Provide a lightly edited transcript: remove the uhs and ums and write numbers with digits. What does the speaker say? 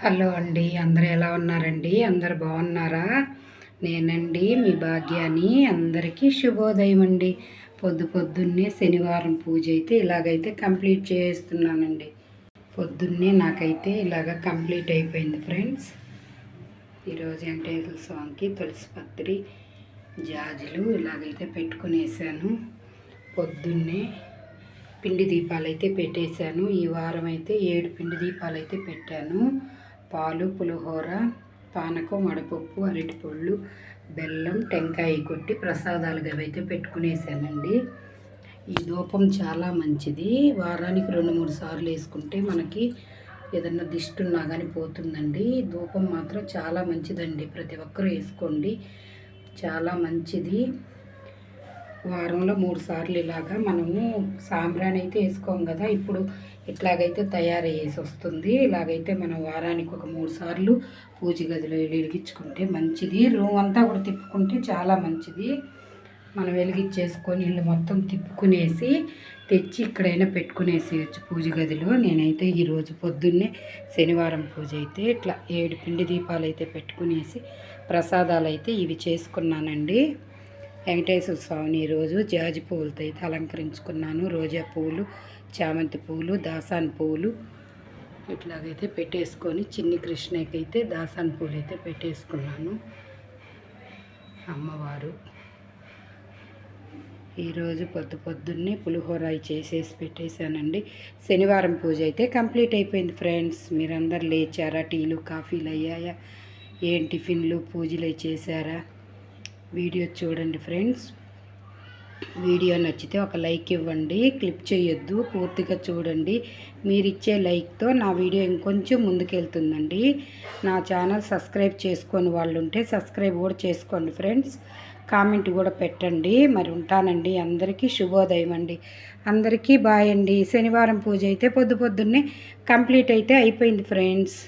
Hello అండి, అందరూ ఎలా ఉన్నారండి? అందరు బాగున్నారా? నేనండి మీ భాగ్యాని. అందరికీ శుభోదయం అండి. పొద్దున్నే శనివారం పూజ అయితే ఇలాగైతే కంప్లీట్ చేస్తున్నానండి. పొద్దున్నే నాకైతే ఇలాగ కంప్లీట్ అయిపోయింది ఫ్రెండ్స్. ఈరోజు వెంకటేశ్వర స్వామికి తులసి పత్రి జాజులు ఇలాగైతే పెట్టుకునేసాను. పొద్దున్నే పిండి దీపాలు అయితే పెట్టేశాను. ఈ వారం అయితే 7 పిండి దీపాలు అయితే పెట్టాను. పాలు, పులిహోర, పానకం, వడపప్పు, అరటిపళ్ళు, బెల్లం, టెంకాయ కొట్టి ప్రసాదాలుగా అయితే పెట్టుకునేసానండి. ఈ ధూపం చాలా మంచిది. వారానికి 2-3 సార్లు వేసుకుంటే మనకి ఏదన్నా దిష్టి ఉన్నా కానీ పోతుందండి. ధూపం మాత్రం చాలా మంచిదండి. ప్రతి ఒక్కరూ వేసుకోండి, చాలా మంచిది. వారంలో 3 సార్లు ఇలాగా మనము సాంబ్రాణి అయితే వేసుకోం కదా, ఇప్పుడు ఇట్లాగైతే తయారయ్యేసి వస్తుంది. ఇలాగైతే మనం వారానికి ఒక 3 సార్లు పూజ గదిలో వెలిగించుకుంటే మంచిది. రూమ్ అంతా కూడా తిప్పుకుంటే చాలా మంచిది. మనం వెలిగించేసుకొని ఇల్లు మొత్తం తిప్పుకునేసి తెచ్చి ఇక్కడైనా పెట్టుకునేసేయచ్చు పూజ గదిలో. నేనైతే ఈరోజు పొద్దున్నే శనివారం పూజ అయితే ఇట్లా 7 పిండి దీపాలు అయితే పెట్టుకునేసి ప్రసాదాలు అయితే ఇవి చేసుకున్నానండి. వెంకటేశ్వర స్వామిని ఈరోజు జాజి పువ్వులతో అయితే అలంకరించుకున్నాను. రోజా పువ్వులు, చామంతి పువ్వులు, దాసాన్ పువ్వులు ఇట్లాగైతే పెట్టేసుకొని చిన్ని కృష్ణకి అయితే దాసాన్ పువ్వులు అయితే పెట్టేసుకున్నాను. అమ్మవారు ఈరోజు పొద్దున్నే పులిహోర చేసేసి పెట్టేశానండి. శనివారం పూజ అయితే కంప్లీట్ అయిపోయింది ఫ్రెండ్స్. మీరందరు లేచారా? టీలు, కాఫీలు అయ్యాయా? ఏం టిఫిన్లు, పూజలు చేశారా? వీడియో చూడండి ఫ్రెండ్స్. వీడియో నచ్చితే ఒక లైక్ ఇవ్వండి, క్లిప్ చేయొద్దు, పూర్తిగా చూడండి. మీరు ఇచ్చే లైక్తో నా వీడియో ఇంకొంచెం ముందుకెళ్తుందండి. నా ఛానల్ సబ్స్క్రైబ్ చేసుకొని వాళ్ళు ఉంటే సబ్స్క్రైబ్ కూడా చేసుకోండి ఫ్రెండ్స్. కామెంట్ కూడా పెట్టండి. మరి ఉంటానండి. అందరికీ శుభోదయం అండి. అందరికీ బాయ్ అండి. శనివారం పూజ అయితే పొద్దున్నే కంప్లీట్ అయితే అయిపోయింది ఫ్రెండ్స్.